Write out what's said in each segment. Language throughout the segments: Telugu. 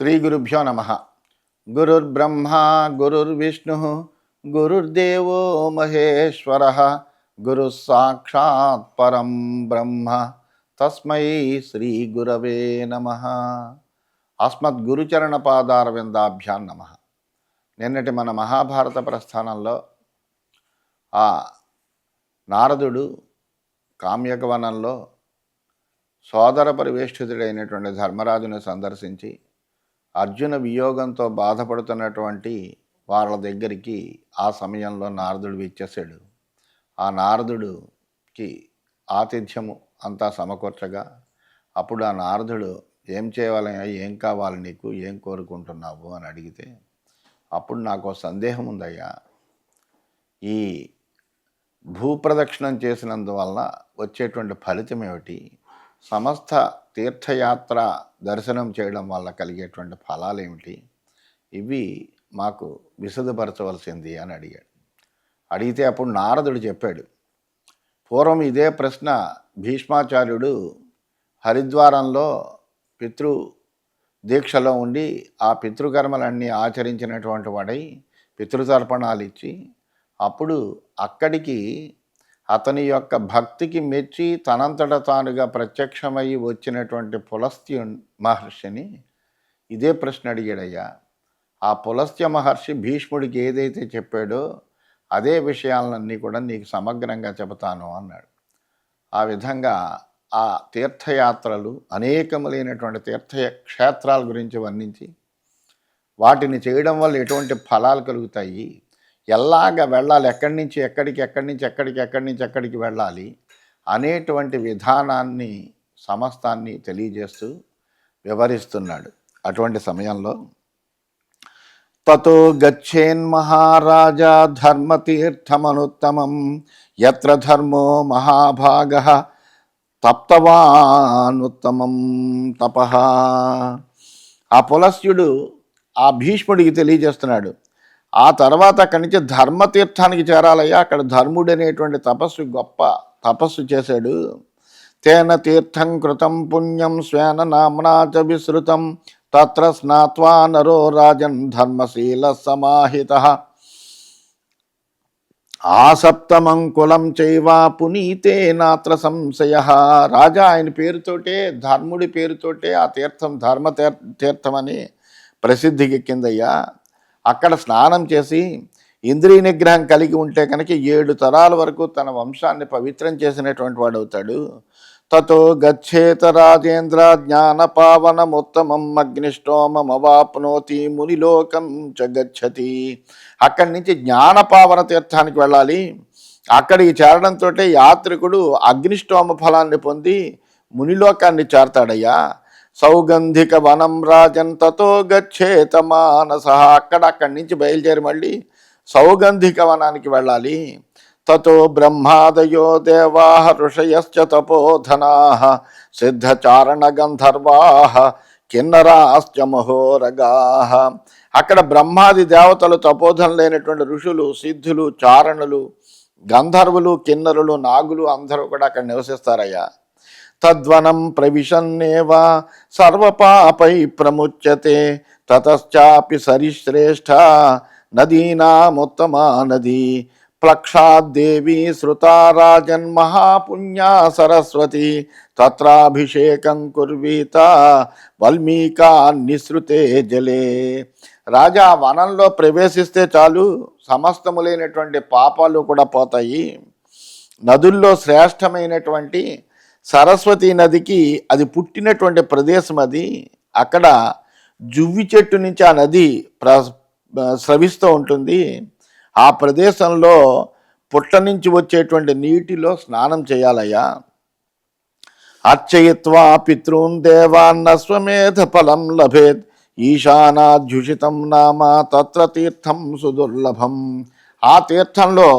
శ్రీ గురుభ్యో నమ. గురుర్బ్రహ్మ గురుర్విష్ణు గురుర్దేవో మహేశ్వర గురు సాక్షాత్ పరం బ్రహ్మ తస్మై శ్రీ గురవే నమ. అస్మద్గురుచరణ పాదారవిందాభ్యాం నమ. నిన్నటి మన మహాభారత ప్రస్థానంలో ఆ నారదుడు కామ్యకవనంలో సోదర పరివేష్టితుడైనటువంటి ధర్మరాజును సందర్శించి అర్జున వియోగంతో బాధపడుతున్నటువంటి వాళ్ళ దగ్గరికి ఆ సమయంలో నారదుడు విచ్చేసాడు. ఆ నారదుడికి ఆతిథ్యము అంతా సమకూర్చగా అప్పుడు ఆ నారదుడు ఏం చేయాలయ్యా, ఏం కావాలి నీకు, ఏం కోరుకుంటున్నావు అని అడిగితే అప్పుడు నాకు సందేహం ఉందయ్యా, ఈ భూప్రదక్షిణం చేసినందువల్ల వచ్చేటువంటి ఫలితం ఏమిటి, సమస్త తీర్థయాత్ర దర్శనం చేయడం వల్ల కలిగేటువంటి ఫలాలు ఏమిటి, ఇవి మాకు విశదపరచవలసింది అని అడిగాడు. అడిగితే అప్పుడు నారదుడు చెప్పాడు, పూర్వం ఇదే ప్రశ్న భీష్మాచార్యుడు హరిద్వారంలో పితృ దీక్షలో ఉండి ఆ పితృకర్మలన్నీ ఆచరించినటువంటి వాడై పితృతర్పణాలు ఇచ్చి అప్పుడు అక్కడికి అతని యొక్క భక్తికి మెచ్చి తనంతట తానుగా ప్రత్యక్షమయ్యి వచ్చినటువంటి పులస్త్య మహర్షిని ఇదే ప్రశ్న అడిగాడయ్యా. ఆ పులస్త్య మహర్షి భీష్ముడికి ఏదైతే చెప్పాడో అదే విషయాలన్నీ కూడా నీకు సమగ్రంగా చెబుతాను అన్నాడు. ఆ విధంగా ఆ తీర్థయాత్రలు అనేకములైనటువంటి తీర్థక్షేత్రాల గురించి వర్ణించి వాటిని చేయడం వల్ల ఎటువంటి ఫలాలు కలుగుతాయి, ఎలాగ వెళ్ళాలి, ఎక్కడి నుంచి ఎక్కడికి వెళ్ళాలి అనేటువంటి విధానాన్ని సమస్తాన్ని తెలియజేస్తూ వివరిస్తున్నాడు. అటువంటి సమయంలో తతో గచ్చేన్మహారాజా ధర్మతీర్థమనుత్తమం యత్ర ధర్మో మహాభాగః తప్తవానుత్తమం తపః. ఆ పులస్త్యుడు ఆ భీష్ముడికి తెలియజేస్తున్నాడు, ఆ తర్వాత అక్కడి నుంచి ధర్మతీర్థానికి చేరాలయ్యా, అక్కడ ధర్ముడు అనేటువంటి గొప్ప తపస్సు చేశాడు. తేన తీర్థం కృతం పుణ్యం స్వేన నామ్నా చ విశ్రుతం తత్ర స్నాత్వా నరో రాజన్ ధర్మశీల సమాహితః ఆసప్తమంకులం చైవ పునీతే నాత్ర సంశయః. రాజా ఆయన పేరుతోటే, ధర్ముడి పేరుతోటే ఆ తీర్థం తీర్థం అని ప్రసిద్ధికి ఎక్కిందయ్యా. అక్కడ స్నానం చేసి ఇంద్రియ నిగ్రహం కలిగి ఉంటే కనుక 7 తరాల వరకు తన వంశాన్ని పవిత్రం చేసినటువంటి వాడు అవుతాడు. తతో గచ్చేత రాజేంద్ర జ్ఞానపావనముత్తమం అగ్నిష్టోమవాప్నోతి మునిలోకం చ గచ్చతి. అక్కడి నుంచి జ్ఞానపావన తీర్థానికి వెళ్ళాలి. అక్కడికి చేరడంతో యాత్రికుడు అగ్నిష్టోమ ఫలాన్ని పొంది మునిలోకాన్ని చేరతాడయ్యా. సౌగంధిక వనం రాజన్ తతో గచ్చేత మానస. అక్కడి నుంచి బయలుదేరి మళ్ళీ సౌగంధిక వనానికి వెళ్ళాలి. తతో బ్రహ్మాదయో దేవా ఋషయశ్చ తపోధనాః సిద్ధచారణ గంధర్వాః కిన్నరాశ్చ మహోరగాః. అక్కడ బ్రహ్మాది దేవతలు, తపోధన లేనటువంటి ఋషులు, సిద్ధులు, చారణులు, గంధర్వులు, కిన్నరులు, నాగులు అందరూ కూడా అక్కడ నివసిస్తారయ్యా. తద్వనం ప్రవిశన్నేవ సర్వపాపై ప్రముచ్యతే తతశ్చాపి సరిశ్రేష్ఠ నదీనాముత్తమా నదీ ప్లక్షాద్దేవి శృతా రాజన్ మహాపుణ్యా సరస్వతి తత్రాభిషేకం కుర్వీత వల్మీకా నిసృతే జలే. రాజా వనంలో ప్రవేశిస్తే చాలు సమస్తములైనటువంటి పాపాలు కూడా పోతాయి. నదుల్లో శ్రేష్టమైనటువంటి సరస్వతి నదికి అది పుట్టినటువంటి ప్రదేశం అది. అక్కడ జువ్వి చెట్టు నుంచి ఆ నది స్రవిస్తూ ఉంటుంది. ఆ ప్రదేశంలో పుట్ట నుంచి వచ్చేటువంటి నీటిలో స్నానం చేయాలయ్యా. అర్చయిత్వా పితॄన్ దేవాన్న స్వమేధ ఫలం లభేత్ ఈశానాధ్యుషితం నామ తత్ర తీర్థం సుదుర్లభం. ఆ తీర్థంలో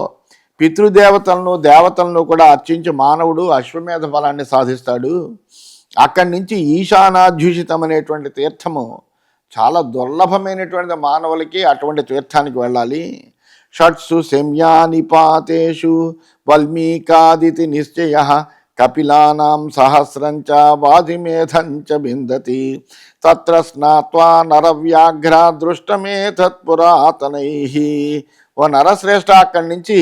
పితృదేవతలను, దేవతలను కూడా అర్చించి మానవుడు అశ్వమేధ ఫలాన్ని సాధిస్తాడు. అక్కడి నుంచి ఈశానాధ్యుషితం అనేటువంటి తీర్థము చాలా దుర్లభమైనటువంటి మానవులకి అటువంటి తీర్థానికి వెళ్ళాలి. షట్సు శమ్యానిపాతేషు వల్మీకాదితి నిశ్చయ కపిలానాం సహస్రంచ వాజిమేధంచ విందతి తత్ర స్నాత్వా నరవ్యాఘ్ర దృష్టమేతత్పురాతనై. ఓ నరశ్రేష్ఠ, అక్కడి నుంచి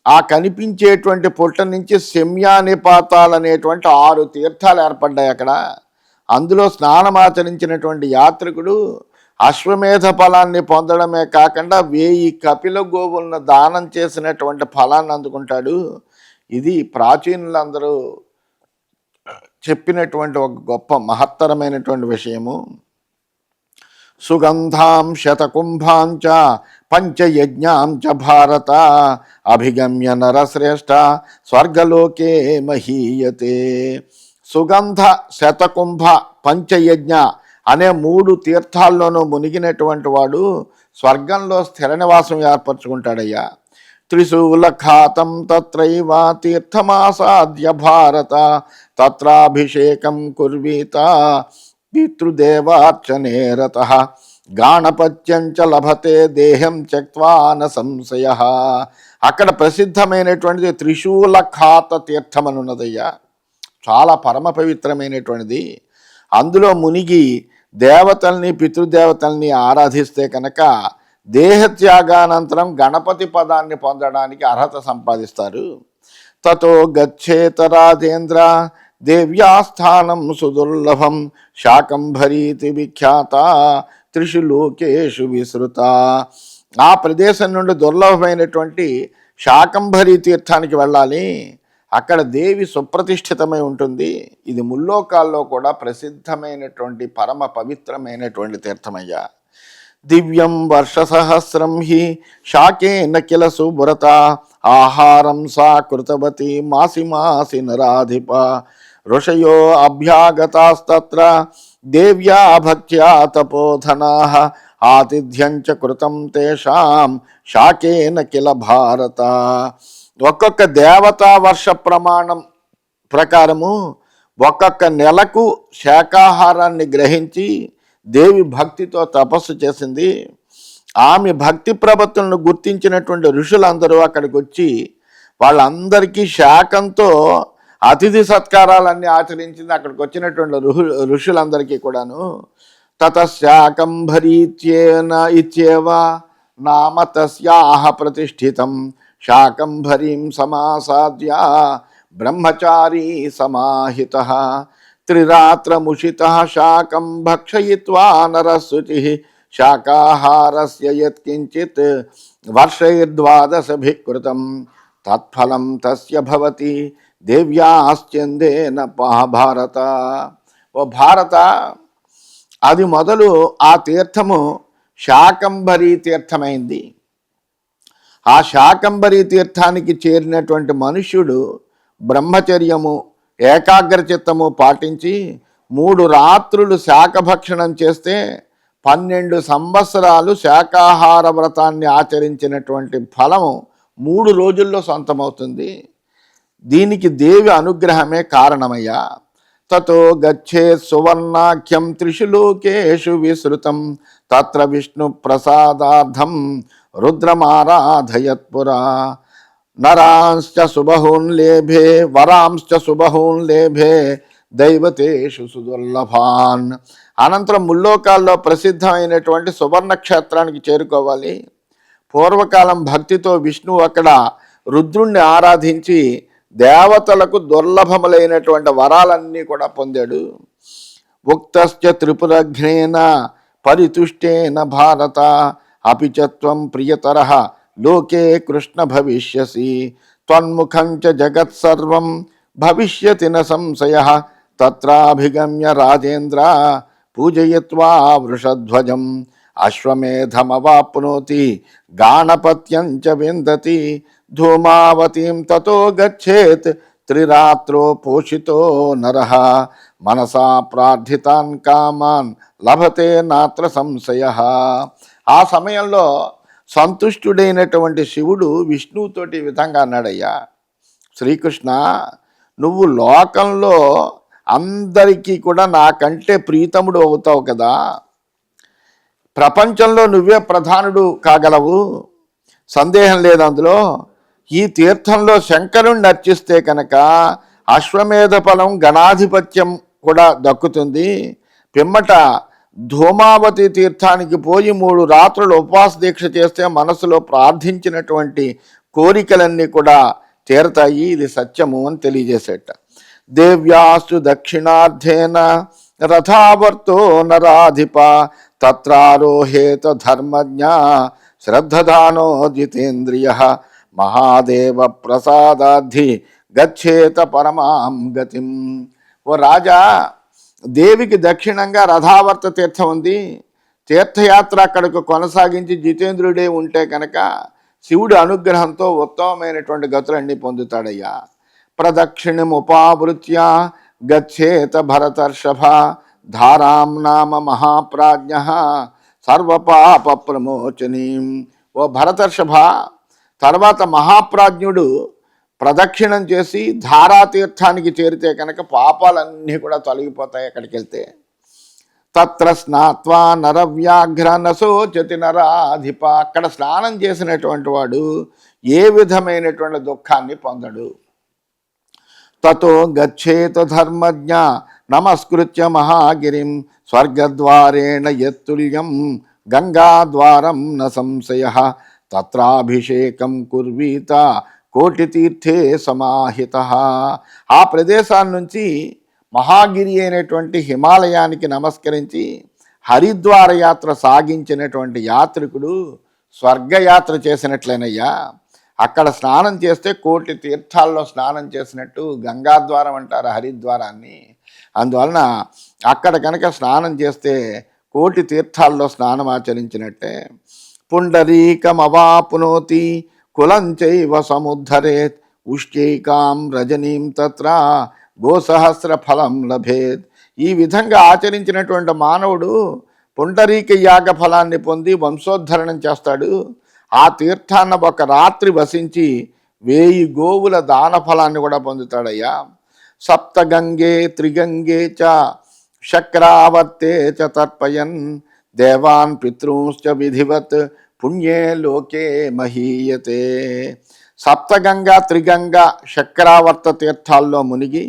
ఆ కనిపించేటువంటి పుట్ట నుంచి శమ్యానిపాతాలు అనేటువంటి 6 తీర్థాలు ఏర్పడ్డాయి అక్కడ. అందులో స్నానమాచరించినటువంటి యాత్రికుడు అశ్వమేధ ఫలాన్ని పొందడమే కాకుండా 1000 కపిల గోవులను దానం చేసినటువంటి ఫలాన్ని అందుకుంటాడు. ఇది ప్రాచీనులందరూ చెప్పినటువంటి ఒక గొప్ప మహత్తరమైనటువంటి విషయము. సుగంధాం శతకుంభాంచ పంచయజ్ఞాం చ భారత అభిగమ్య నరశ్రేష్ఠ స్వర్గలోకే మహీయతే. సుగంధ శతకుంభ పంచయజ్ఞ అనే 3 తీర్థాల్లోనూ మునిగినటువంటి వాడు స్వర్గంలో స్థిర నివాసం ఏర్పరచుకుంటాడయ్యా. త్రిశూలఖాతం తత్రైవ తీర్థమాసాద్య భారత తత్రాభిషేకం కుర్వీత పితృదేవార్చనే రతః గాణపత్యంచ లభతే దేహం త్యక్త్వా న సంశయః. అక్కడ ప్రసిద్ధమైనటువంటిది త్రిశూలఖాత తీర్థం అని ఉన్నదయ్యా. చాలా పరమ పవిత్రమైనటువంటిది. అందులో మునిగి దేవతల్ని పితృదేవతల్ని ఆరాధిస్తే కనుక దేహత్యాగానంతరం గణపతి పదాన్ని పొందడానికి అర్హత సంపాదిస్తారు. తతో గచ్చేత రాజేంద్ర దేవ్యాస్థానం సుదుర్లభం శాకంభరీతి విఖ్యాత త్రిషు లోకేషు విసృత. ఆ ప్రదేశం నుండి దుర్లభమైనటువంటి శాకంభరీ తీర్థానికి వెళ్ళాలి. అక్కడ దేవి సుప్రతిష్ఠితమై ఉంటుంది. ఇది ముల్లోకాల్లో కూడా ప్రసిద్ధమైనటువంటి పరమ పవిత్రమైనటువంటి తీర్థమయ్యా. దివ్యం వర్షసహస్రం హి శాకేన కిల సువ్రత ఆహారం సా కృతవతి మాసి మాసి నరాధిప ఋషయో అభ్యాగతాస్తత్ర దేవ్యా భక్త్యా తపోధనాః ఆతిథ్యంచ కృతం తేషాం శాకేన కిల భారత. ఒక్కొక్క దేవతా వర్ష ప్రమాణం ప్రకారము ఒక్కొక్క నెలకు శాకాహారాన్ని గ్రహించి దేవి భక్తితో తపస్సు చేసింది. ఆమె భక్తి ప్రవృత్తులను గుర్తించినటువంటి ఋషులందరూ అక్కడికి వచ్చి వాళ్ళందరికీ శాకంతో అతిథి సత్కారాలన్నీ ఆచరించింది. అక్కడికి వచ్చినటువంటి ఋషులందరికీ కూడాను. తతశాకంభరీత్యేన ఇత్యేవ నామ తస్యాహ ప్రతిష్ఠితం శాకంభరీం సమాసాద్య బ్రహ్మచారీ సమాహితః త్రిరాత్రముషితః శాకం భక్షయిత్వా నరశుచిః శాకాహారస్య యత్కించిత్ వర్షైర్ద్వాదశభిః కృతం తత్ఫలం తస్య భవతి దేవ్యాశ్చందేన భారత. ఓ భారత, అది మొదలు ఆ తీర్థము శాకంభరీ తీర్థమైంది. ఆ శాకంభరీ తీర్థానికి చేరినటువంటి మనుష్యుడు బ్రహ్మచర్యము ఏకాగ్రచిత్తము పాటించి 3 రాత్రులు శాకభక్షణం చేస్తే 12 సంవత్సరాలు శాకాహార వ్రతాన్ని ఆచరించినటువంటి ఫలము 3 రోజుల్లో సొంతమవుతుంది. దీనికి దేవి అనుగ్రహమే కారణమయ్యా. తతో గచ్చేత్ సువర్ణాఖ్యం త్రిషు లోకేషు విసృతం తత్ర విష్ణు ప్రసాదార్థం రుద్రమారాధయత్పురా నరాంశ్చ సుబహూన్ లేభే వరాంశ్చ సుబహూన్ లేభే దైవతేషు సుదుర్లభాన్. అనంతరం ముల్లోకాల్లో ప్రసిద్ధమైనటువంటి సువర్ణ క్షేత్రానికి చేరుకోవాలి. పూర్వకాలం భక్తితో విష్ణువు అక్కడ రుద్రుణ్ణి ఆరాధించి దేవతలకు దుర్లభములైనటువంటి వరాలన్నీ కూడా పొందాడు. ఉక్తశ్చ త్రిపురఘ్నేన పరితుష్టేన భారత అపిచత్వం ప్రియతరః లోకే కృష్ణ భవిష్యసి త్వన్ముఖం చ జగత్సర్వం భవిష్యతి న సంశయః తత్రాభిగమ్య రాజేంద్ర పూజయిత్వా వృషధ్వజం అశ్వమేధమవాప్నోతి గాణపత్యం చ విందతి ధూమావతీం తతో గచ్చేత్ త్రిరాత్రో పోషితో నరః మనసా ప్రార్థితాన్ కామాన్ లభతే నాత్ర సంశయః. ఆ సమయంలో సంతుష్టుడైనటువంటి శివుడు విష్ణువుతోటి ఈ విధంగా అన్నాడయ్యా, శ్రీకృష్ణ, నువ్వు లోకంలో అందరికీ కూడా నాకంటే ప్రీతముడు అవుతావు కదా, ప్రపంచంలో నువ్వే ప్రధానుడు కాగలవు, సందేహం లేదు అందులో. ఈ తీర్థంలో శంకరుణ్ణి అర్చిస్తే కనుక అశ్వమేధ ఫలం గణాధిపత్యం కూడా దక్కుతుంది. పిమ్మట ధూమావతి తీర్థానికి పోయి 3 రాత్రులు ఉపవాస దీక్ష చేస్తే మనసులో ప్రార్థించినటువంటి కోరికలన్నీ కూడా తీరతాయి. ఇది సత్యము అని తెలియజేసేట. దేవ్యాస్తు దక్షిణార్థేన రథావర్తో నరాధిప తత్రారోహేత ధర్మజ్ఞ శ్రద్ధదానో జితేంద్రియ మహాదేవ ప్రసాదాద్ధి గచ్చేత పరమాం గతిం. ఓ రాజా, దేవికి దక్షిణంగా రథావర్త తీర్థం ఉంది. తీర్థయాత్ర అక్కడికి కొనసాగించి జితేంద్రుడే ఉంటే కనుక శివుడి అనుగ్రహంతో ఉత్తమమైనటువంటి గతులన్నీ పొందుతాడయ్యా. ప్రదక్షిణముపావృత్య గచ్చేత భరతర్షభ ధారాం నామ మహాప్రాజ్ఞ సర్వపాప ప్రమోచనీం. ఓ భరతర్షభ, తర్వాత మహాప్రాజ్ఞుడు ప్రదక్షిణం చేసి ధారాతీర్థానికి చేరితే కనుక పాపాలన్నీ కూడా తొలగిపోతాయి అక్కడికి వెళ్తే. తత్ర స్నాత్వా నరవ్యాఘ్ర నశోచతి నరాధిప. అక్కడ స్నానం చేసినటువంటి వాడు ఏ విధమైనటువంటి దుఃఖాన్ని పొందడు. తతో గచ్చేత ధర్మజ్ఞ నమస్కృత్య మహాగిరిం స్వర్గద్వారేణ యత్తుల్యం గంగాద్వారం న సంశయ తత్రాభిషేకం కుర్వీత కోటి తీర్థే సమాహిత. ఆ ప్రదేశాల నుంచి మహాగిరి అయినటువంటి హిమాలయానికి నమస్కరించి హరిద్వార యాత్ర సాగించినటువంటి యాత్రికుడు స్వర్గయాత్ర చేసినట్లేనయ్యా. అక్కడ స్నానం చేస్తే కోటి తీర్థాల్లో స్నానం చేసినట్టు. గంగాద్వారం అంటారు హరిద్వారాన్ని. అందువలన అక్కడ కనుక స్నానం చేస్తే కోటి తీర్థాల్లో స్నానం ఆచరించినట్టే. పుండరీకమవాప్నోతి కులంచైవ సముద్ధరేత్ ఉష్కైకాం రజనీం తత్ర గోసహస్ర ఫలం లభేత్. ఈ విధంగా ఆచరించినటువంటి మానవుడు పుండరీక యాగ ఫలాన్ని పొంది వంశోద్ధరణం చేస్తాడు. ఆ తీర్థాన్న ఒక రాత్రి వసించి 1000 గోవుల దాన ఫలాన్ని కూడా పొందుతాడయ్యా. సప్తగంగే త్రిగంగే చ శక్రావర్తే చ తర్పయన్ దేవాన్ పితృంశ్చ విధివత్ పుణ్యే లోకే మహీయతే. సప్తగంగా త్రిగంగా శక్రావర్త తీర్థాల్లో మునిగి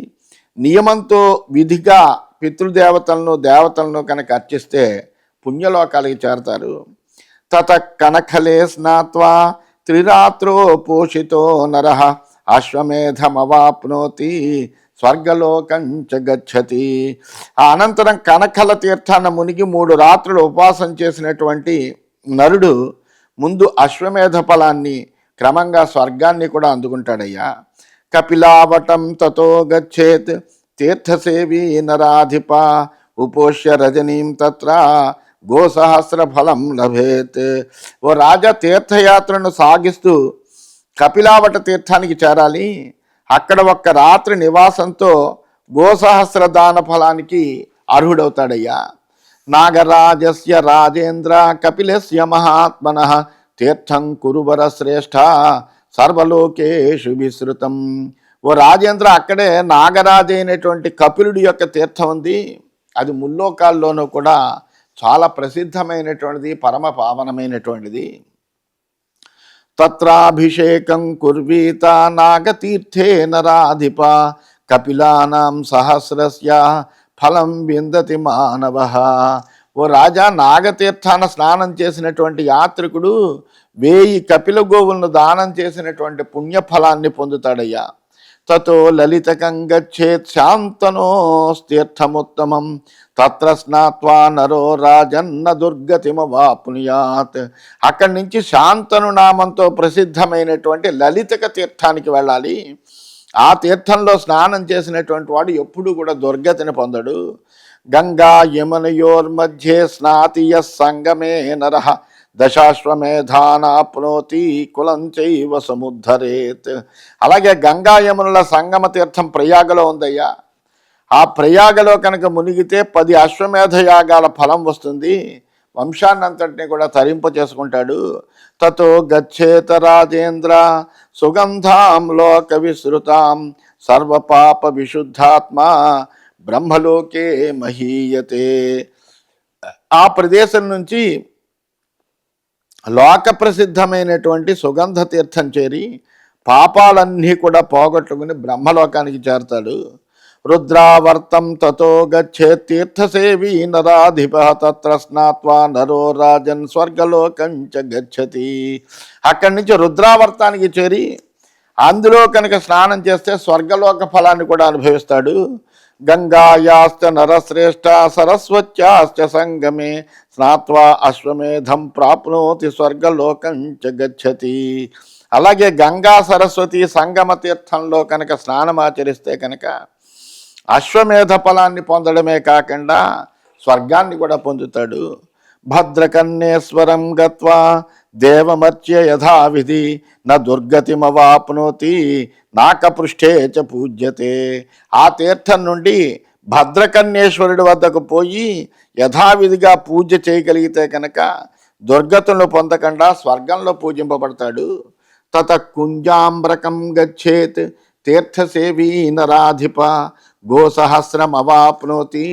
నియమంతో విధిగా పితృదేవతలను దేవతలను కనుక అర్చిస్తే పుణ్యలోకాలకి చేరతారు. తత కనఖలే స్నాత్వా త్రిరాత్రో పోషితో నరః అశ్వమేధమవాప్నోతి స్వర్గలోకంచ గచ్చతి. ఆ అనంతరం కనఖల తీర్థాన్ని మునిగి 3 రాత్రులు ఉపవాసం చేసినటువంటి నరుడు ముందు అశ్వమేధ ఫలాన్ని క్రమంగా స్వర్గాన్ని కూడా అందుకుంటాడయ్యా. కపిలావటం తతో గచ్చేత్ తీర్థసేవీ నరాధిప ఉపోష్య రజనీం తత్ర గోసహస్ర ఫలం లభేత్. ఓ రాజా, తీర్థయాత్రను సాగిస్తూ కపిలావట తీర్థానికి చేరాలి. అక్కడ ఒక్క రాత్రి నివాసంతో గోసహస్ర దాన ఫలానికి అర్హుడవుతాడయ్యా. నాగరాజస్య రాజేంద్ర కపిలస్య మహాత్మనః తీర్థం కురువర శ్రేష్ఠ సర్వలోకేషు విశ్రుతం. ఓ రాజేంద్ర, అక్కడే నాగరాజు అయినటువంటి కపిలుడి యొక్క తీర్థం ఉంది. అది ముల్లోకాల్లోనూ కూడా చాలా ప్రసిద్ధమైనటువంటిది, పరమ పావనమైనటువంటిది. తత్రాభిషేకం కుర్వీత నాగతీర్థే నరాధిప కపిలానాం సహస్రస్య ఫలం విందతి మానవ. ఓ రాజా, నాగతీర్థాన స్నానం చేసినటువంటి యాత్రికుడు 1000 కపిల గోవులను దానం చేసినటువంటి పుణ్యఫలాన్ని పొందుతాడయ్యా. తతో లలితకం గచ్చేత్ శాంతనోస్తీర్థముత్తమం తత్ర స్నాత్వా నరో రాజన్న దుర్గతిమవాప్నుయాత్. అక్కడి నుంచి శాంతను నామంతో ప్రసిద్ధమైనటువంటి లలితక తీర్థానికి వెళ్ళాలి. ఆ తీర్థంలో స్నానం చేసినటువంటి వాడు ఎప్పుడు కూడా దుర్గతిని పొందడు. గంగా యమునయోర్మధ్యే స్నాతియ సంగమే నరః దశాశ్వమేధానాప్నోతి కులం చైవ సముద్ధరేత్. అలాగే గంగా యమునుల సంగమ తీర్థం ప్రయాగలో ఉందయ్యా. ఆ ప్రయాగలో కనుక మునిగితే 10 అశ్వమేధ యాగాల ఫలం వస్తుంది. వంశాన్నంతటిని కూడా తరింప చేసుకుంటాడు. తతో గచ్చేత రాజేంద్ర సుగంధాం లోక విశ్రుతాం సర్వపాప విశుద్ధాత్మ బ్రహ్మలోకే మహీయతే. ఆ ప్రదేశం నుంచి లోక ప్రసిద్ధమైనటువంటి సుగంధ తీర్థం చేరి పాపాలన్నీ కూడా పోగొట్టుకుని బ్రహ్మలోకానికి చేరతాడు. రుద్రావర్తం తతో గచ్చేత్ తీర్థసేవీ నరాధిప తత్ర స్నాత్వా నరో రాజన్ స్వర్గలోకం చ గచ్చతి. అక్కడి నుంచి రుద్రావర్తానికి చేరి అందులో కనుక స్నానం చేస్తే స్వర్గలోక ఫలాన్ని కూడా అనుభవిస్తాడు. గంగాయాశ్చ నరశ్రేష్ఠ సరస్వత్యాశ్చ సంగమే స్నాత్వా అశ్వమేధం ప్రాప్నోతి స్వర్గలోకం చ గచ్చతి. అలాగే గంగా సరస్వతి సంగమ తీర్థంలో కనుక స్నానం ఆచరిస్తే కనుక అశ్వమేధ ఫలాన్ని పొందడమే కాకుండా స్వర్గాన్ని కూడా పొందుతాడు. భద్రకన్నేశ్వరం గత్వా దేవమర్చ్య యథావిధి న దుర్గతిమవాప్నోతి నాకపృష్ఠే చ పూజ్యతే. ఆ తీర్థం నుండి భద్రకన్నేశ్వరుడి వద్దకు పోయి యథావిధిగా పూజ చేయగలిగితే కనుక దుర్గతులను పొందకుండా స్వర్గంలో పూజింపబడతాడు. తత కుంజాంబ్రకం గచ్చేత్ తీర్థసేవీ నరాధిప గోసహస్రమవాప్నోతి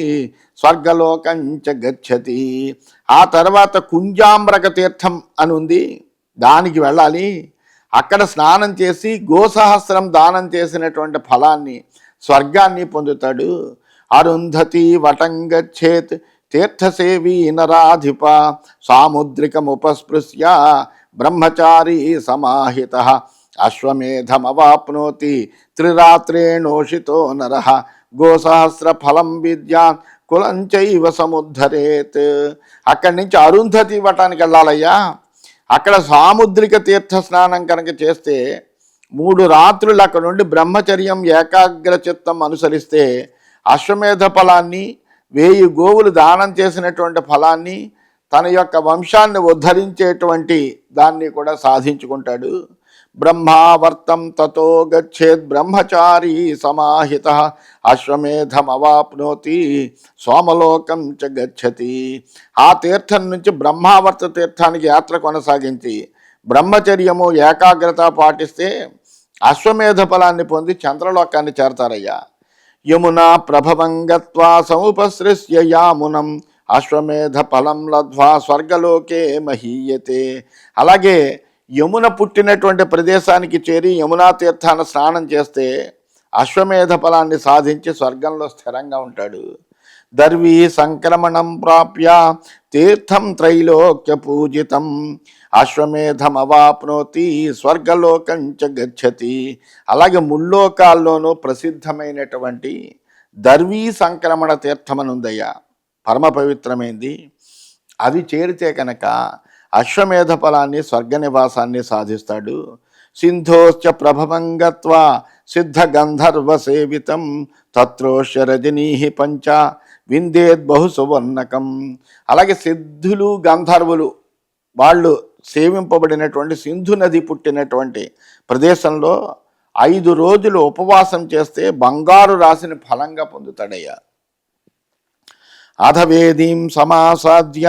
స్వర్గలోకం చ గచ్చతి. ఆ తర్వాత కుంజాంబ్రక తీర్థం అని ఉంది, దానికి వెళ్ళాలి. అక్కడ స్నానం చేసి గోసహస్రం దానం చేసినటువంటి ఫలాన్ని స్వర్గాన్ని పొందుతాడు. అరుంధతి వటం గచ్చేత్ తీర్థసేవీ నరాధిప సాముద్రికముపస్పృశ్య బ్రహ్మచారీ సమాహిత అశ్వమేధమవాప్నోతి త్రిరాత్రేణోషితో నరః గోసహస్ర ఫలం విద్యాన్ కులంచైవ సముద్ధరేత్. అక్కడి నుంచి అరుంధతి వటానికి వెళ్ళాలయ్యా. అక్కడ సాముద్రిక తీర్థ స్నానం కనుక చేస్తే 3 రాత్రులు అక్కడ నుండి బ్రహ్మచర్యం ఏకాగ్ర చిత్తం అనుసరిస్తే అశ్వమేధ ఫలాన్ని 1000 గోవులు దానం చేసినటువంటి ఫలాన్ని తన యొక్క వంశాన్ని ఉద్ధరించేటువంటి దాన్ని కూడా సాధించుకుంటాడు. బ్రహ్మావర్తం తతో గచ్చేద్ బ్రహ్మచారీ సమాహిత అశ్వమేధమవాప్నోతి సోమలోకం చ గచ్చతి. ఆ తీర్థం నుంచి బ్రహ్మావర్త తీర్థానికి యాత్ర కొనసాగించి బ్రహ్మచర్యము ఏకాగ్రత పాటిస్తే అశ్వమేధ ఫలాన్ని పొంది చంద్రలోకాన్ని చేరతారయ్యా. యమునా ప్రభవం గత్వా సముపసృశ్య యామునం అశ్వమేధ ఫలం లబ్ధ్వా స్వర్గలోకే మహీయతే. అలాగే యమున పుట్టినటువంటి ప్రదేశానికి చేరి యమునా తీర్థాన్ని స్నానం చేస్తే అశ్వమేధ ఫలాన్ని సాధించి స్వర్గంలో స్థిరంగా ఉంటాడు. దర్వీ సంక్రమణం ప్రాప్య తీర్థం త్రైలోక్య పూజితం అశ్వమేధమవాప్నోతి స్వర్గలోకం చ గచ్చతి. అలాగే ముల్లోకాల్లోనూ ప్రసిద్ధమైనటువంటి దర్వీ సంక్రమణ తీర్థమనుందయ్యా, పరమ పవిత్రమైంది. అది చేరితే కనుక అశ్వమేధ ఫలాన్ని స్వర్గ నివాసాన్ని సాధిస్తాడు. సింధోశ్చ ప్రభవం గత్వా సిద్ధ గంధర్వ సేవితం తత్రోష్య రజనీ పంచ విందేద్ బహు సువర్ణకం. అలాగే సిద్ధులు గంధర్వులు వాళ్ళు సేవింపబడినటువంటి సింధు నది పుట్టినటువంటి ప్రదేశంలో 5 రోజులు ఉపవాసం చేస్తే బంగారు రాశిని ఫలంగా పొందుతాడయ్యా. అధవేదీం సమాసాద్య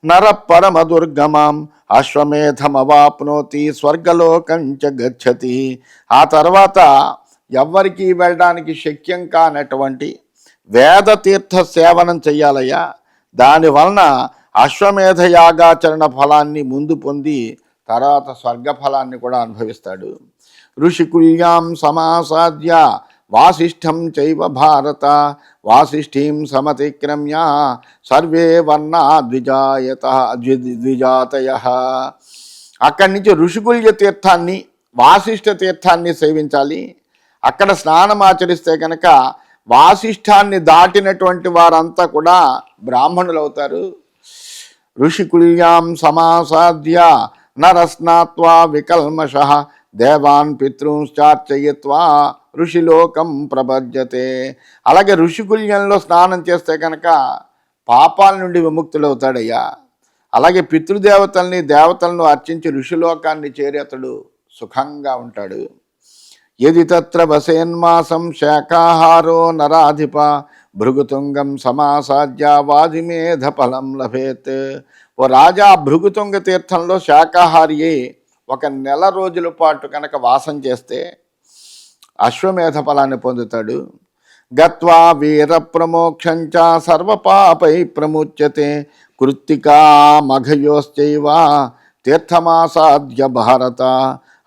నర పరమ దుర్గమాం అశ్వమేధమవాప్నోతి స్వర్గలోకం చ గచ్చతి. ఆ తర్వాత ఎవ్వరికీ వెళ్ళడానికి శక్యం కానటువంటి వేద తీర్థ సేవనం చెయ్యాలయ్యా. దానివలన అశ్వమేధ యాగాచరణ ఫలాన్ని ముందు పొంది తర్వాత స్వర్గ ఫలాన్ని కూడా అనుభవిస్తాడు. ఋషికుల్యాం సమాసాద్య వాసిష్ఠం చైవ భారత వాసిష్ఠీం సమతిక్రమ్య సర్వే వర్ణా ద్విజాతయ. అక్కడి నుంచి ఋషికుల్య తీర్థాన్ని వాసిష్ఠ తీర్థాన్ని సేవించాలి. అక్కడ స్నానం ఆచరిస్తే కనుక వాసిష్ఠాన్ని దాటినటువంటి వారంతా కూడా బ్రాహ్మణులు అవుతారు. ఋషికుల్యాం సమాసాద్య నరస్నాత్వా వికల్మష దేవాన్ పితృంశ్చార్చయిత్వా ఋషిలోకం ప్రపద్యతే. అలాగే ఋషికుల్యంలో స్నానం చేస్తే కనుక పాపాల నుండి విముక్తులవుతాడయ్యా. అలాగే పితృదేవతల్ని దేవతలను అర్చించి ఋషిలోకాన్ని చేరి అతడు సుఖంగా ఉంటాడు. యది తత్ర వసేన్మాసం శాకాహారో నరాధిప భృగుతుంగం సమాసాద్య వాజిమేధ ఫలం లభేత్. ఓ రాజా, భృగుతుంగ తీర్థంలో శాకాహారియే 1 నెల రోజుల పాటు కనుక వాసం చేస్తే అశ్వమేధ ఫలాన్ని పొందుతాడు. గత్వా వీర ప్రమోక్షంచ సర్వపాపై ప్రముచ్యతే కృత్తికా మఘయోశ్చైవ తీర్థమాసాద్య భారత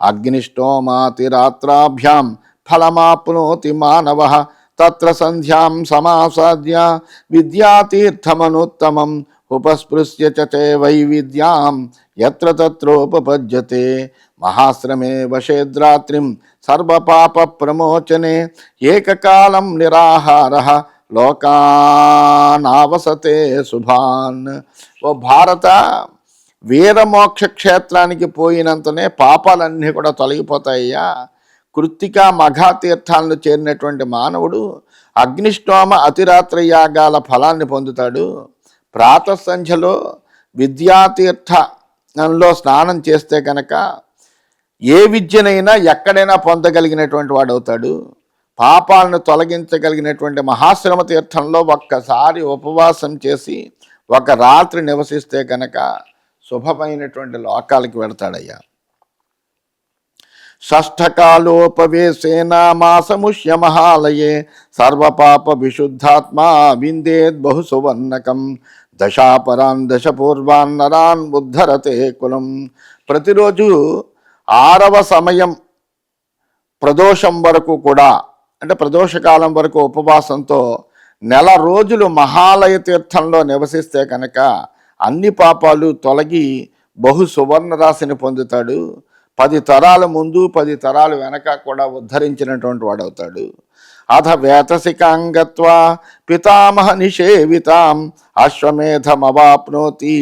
అగ్నిష్టోమాతిరాత్రాభ్యాం ఫలమాప్నోతి మానవః తత్ర సంధ్యాం సమాసాద్య విద్యాతీర్థమనుత్తమం ఉపస్పృశ్య చ వైవిద్యాం యత్ర తత్రోపపద్యతే మహాశ్రమే వశేద్రాత్రిం సర్వపాప ప్రమోచనే ఏకకాలం నిరాహారః లోకానావసతే శుభాన్. ఓ భారత, వీరమోక్ష క్షేత్రానికి పోయినంతనే పాపాలన్నీ కూడా తొలగిపోతాయ్యా. కృత్తిక మఘా తీర్థాలను చేరినటువంటి మానవుడు అగ్నిష్టోమ అతిరాత్ర యాగాల ఫలాన్ని పొందుతాడు. ప్రాతసంధ్యలో విద్యాతీర్థంలో స్నానం చేస్తే కనుక ఏ విద్యనైనా ఎక్కడైనా పొందగలిగినటువంటి వాడవుతాడు. పాపాలను తొలగించగలిగినటువంటి మహాశ్రమ తీర్థంలో ఒక్కసారి ఉపవాసం చేసి ఒక రాత్రి నివసిస్తే కనుక శుభమైనటువంటి లోకాలకి వెళతాడయ్యా. షష్ఠకాలోపవేశేన మాసముష్య మహాలయే సర్వపాప విశుద్ధాత్మా విందేద్ బహు సువర్ణకం దశాపరాన్ దశపూర్వాన్ నరాన్ ఉద్ధరతే కులం. ప్రతిరోజు 6వ సమయం ప్రదోషం వరకు కూడా, అంటే ప్రదోషకాలం వరకు ఉపవాసంతో నెల రోజులు మహాలయ తీర్థంలో నివసిస్తే కనుక అన్ని పాపాలు తొలగి బహు సువర్ణ రాశిని పొందుతాడు. 10 తరాల ముందు 10 తరాలు వెనక కూడా ఉద్ధరించినటువంటి వాడవుతాడు. అథ వేతసికాంగత్వా పితామహ నిషేవితాం అశ్వమేధమవాప్నోతి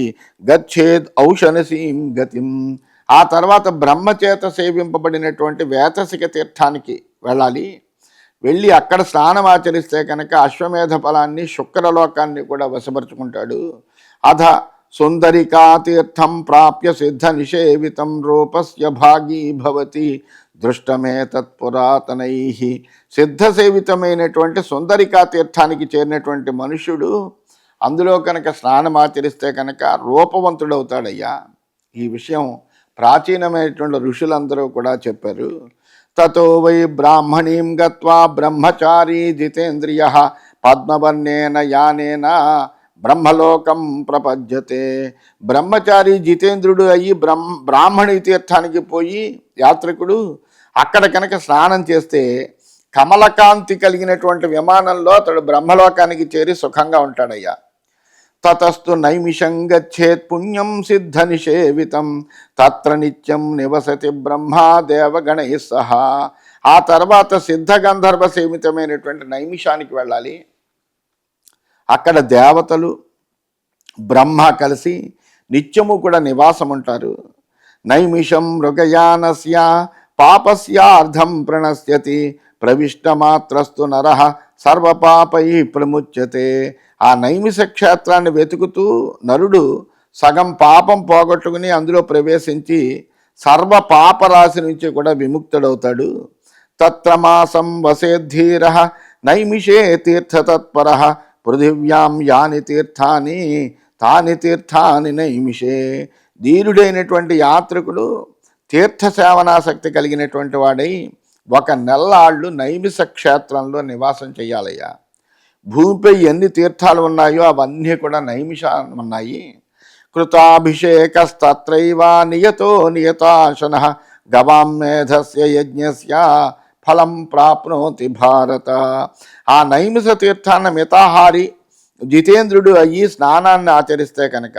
గచ్చేద్ ఔషనసీం గతిం. ఆ తర్వాత బ్రహ్మచేత సేవింపబడినటువంటి వేతసిక తీర్థానికి వెళ్ళాలి. వెళ్ళి అక్కడ స్నానం ఆచరిస్తే కనుక అశ్వమేధ ఫలాన్ని శుక్రలోకాన్ని కూడా వశపరుచుకుంటాడు. అధ సుందరికా తీర్థం ప్రాప్య సిద్ధ నిషేవితం రూపస్య భాగీ భవతి దృష్టమే తత్పురాతనై. సిద్ధ సేవితమైనటువంటి సుందరికా తీర్థానికి చేరినటువంటి మనుష్యుడు అందులో కనుక స్నానం ఆచరిస్తే కనుక రూపవంతుడవుతాడయ్యా. ఈ విషయం ప్రాచీనమైనటువంటి ఋషులందరూ కూడా చెప్పారు. తతో వై బ్రాహ్మణీం గత్వా బ్రహ్మచారీ జితేంద్రియః పద్మవర్ణేన యానేన బ్రహ్మలోకం ప్రపద్యతే. బ్రహ్మచారి జితేంద్రుడు అయ్యి బ్రాహ్మణి తీర్థానికి పోయి యాత్రికుడు అక్కడ కనుక స్నానం చేస్తే కమలకాంతి కలిగినటువంటి విమానంలో అతడు బ్రహ్మలోకానికి చేరి సుఖంగా ఉంటాడయ్యా. తతస్తు నైమిషం గచ్చేత్ పుణ్యం సిద్ధ నిషేవితం తత్ర నిత్యం నివసతి బ్రహ్మా దేవగణై సహా. ఆ తర్వాత సిద్ధ గంధర్వ సేవితమైనటువంటి నైమిషానికి వెళ్ళాలి. అక్కడ దేవతలు బ్రహ్మ కలిసి నిత్యము కూడా నివాసం ఉంటారు. నైమిషం మృగయానస్య పాపస్యార్థం ప్రణశ్యతి ప్రవిష్టమాత్రస్తు నరః సర్వపాపై ప్రముచ్యతే. ఆ నైమిష క్షేత్రాన్ని వెతుకుతూ నరుడు సగం పాపం పోగొట్టుకుని అందులో ప్రవేశించి సర్వ పాపరాశి నుంచి కూడా విముక్తుడవుతాడు. తత్ర మాసం వసేద్ధీరః నైమిషే తీర్థతత్పరః పృథివ్యాం యాని తీర్థాని తాని తీర్థాని నైమిషే. ధీరుడైనటువంటి యాత్రికుడు తీర్థ సేవనాసక్తి కలిగినటువంటి వాడై 1 నెల్లాళ్ళు నైమిష క్షేత్రంలో నివాసం చేయాలయ్యా. భూమిపై ఎన్ని తీర్థాలు ఉన్నాయో అవన్నీ కూడా నైమిషాలు ఉన్నాయి. కృతాభిషేకస్తత్రైవ నియతో నియతాశనః గవాం మేధస్య యజ్ఞస్య ఫలం ప్రాప్నోతి భారత. ఆ నైమిష తీర్థాన్న మితాహారి జితేంద్రుడు అయ్యి స్నానాన్ని ఆచరిస్తే కనుక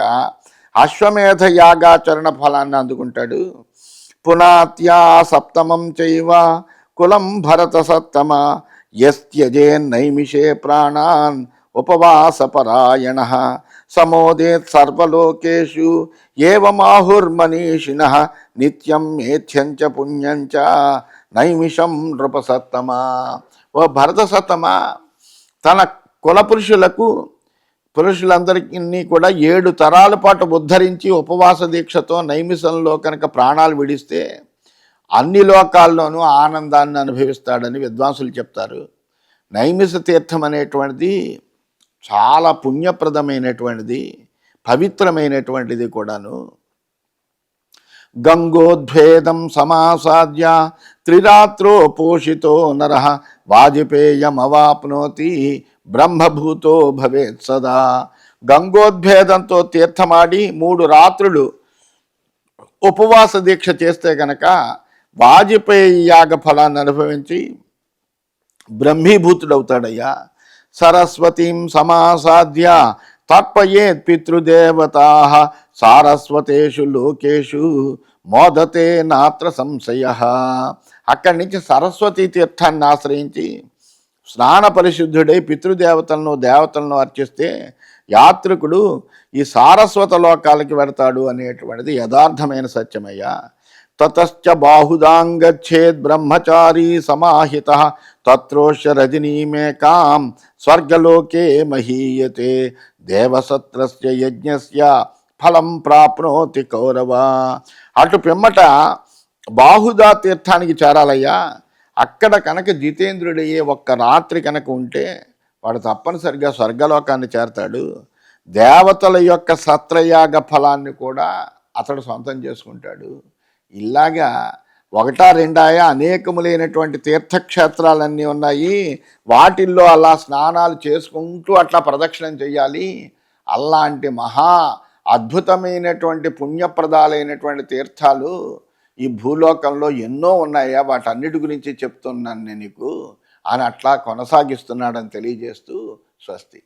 అశ్వమేధ యాగాచరణ ఫలాన్ని అందుకుంటాడు. పునాత్యా సప్తమం చైవ కులం భరత సత్తమ యస్త్యజేన్నైమిషే ప్రాణాన్ ఉపవాసపరాయణః సమోదేత్ సర్వలోకేషు ఏవమాహుర్మనీషిణః నిత్యం మేథ్యంచ పుణ్యంచ నైమిషం నృపసత్తమా. ఓ భరత సత్తమ, తన కుల పురుషులందరికీ కూడా 7 తరాల పాటు ఉద్ధరించి ఉపవాస దీక్షతో నైమిషంలో కనుక ప్రాణాలు విడిస్తే అన్ని లోకాల్లోనూ ఆనందాన్ని అనుభవిస్తాడని విద్వాంసులు చెప్తారు. నైమిష తీర్థం అనేటువంటిది చాలా పుణ్యప్రదమైనటువంటిది, పవిత్రమైనటువంటిది కూడాను. గంగోద్వేదం సమాసాద్య త్రిరాత్రో పోషితో నరః వాజపేయమవాప్నోతి బ్రహ్మభూతో భవేత్ సదా. గంగోద్భేదంతో తీర్థమాడి 3 రాత్రులు ఉపవాస దీక్ష చేస్తే కనుక వాజపేయి యాగ ఫలాన్ని అనుభవించి బ్రహ్మీభూతుడవుతాడయ్యా. సరస్వతీం సమాసాద్య తర్పయేత్ పితృదేవతా సారస్వతేషు లోకేషు మోదతే నాత్ర సంశయ. అక్కడి నుంచి సరస్వతీ తీర్థాన్ని ఆశ్రయించి స్నాన పరిశుద్ధుడై పితృదేవతలను దేవతలను అర్చిస్తే యాత్రికుడు ఈ సారస్వత లోకాలకి వెడతాడు అనేటువంటిది యథార్థమైన సత్యమయ్యా. తతశ్చ బాహుదాంగచ్చేద్ బ్రహ్మచారీ సమాహిత తత్రోష్య రజనీమేకాం స్వర్గలోకే మహీయతే దేవసత్రస్య యజ్ఞస్య ఫలం ప్రాప్నోతి కౌరవ. అటు పిమ్మట బాహుదా తీర్థానికి చేరాలయ్యా. అక్కడ కనుక జితేంద్రుడయ్యే ఒక్క రాత్రి కనుక ఉంటే వాడు తప్పనిసరిగా స్వర్గలోకాన్ని చేరతాడు. దేవతల యొక్క సత్రయాగ ఫలాన్ని కూడా అతడు సొంతం చేసుకుంటాడు. ఇలాగా ఒకటా రెండాయా అనేకములైనటువంటి తీర్థక్షేత్రాలన్నీ ఉన్నాయి. వాటిల్లో అలా స్నానాలు చేసుకుంటూ అట్లా ప్రదక్షిణం చెయ్యాలి. అలాంటి మహా అద్భుతమైనటువంటి పుణ్యప్రదాలైనటువంటి తీర్థాలు ఈ భూలోకంలో ఎన్నో ఉన్నాయా, వాటన్నిటి గురించి చెప్తున్నాను నేను నీకు అని అట్లా కొనసాగిస్తున్నాడని తెలియజేస్తూ స్వస్తి.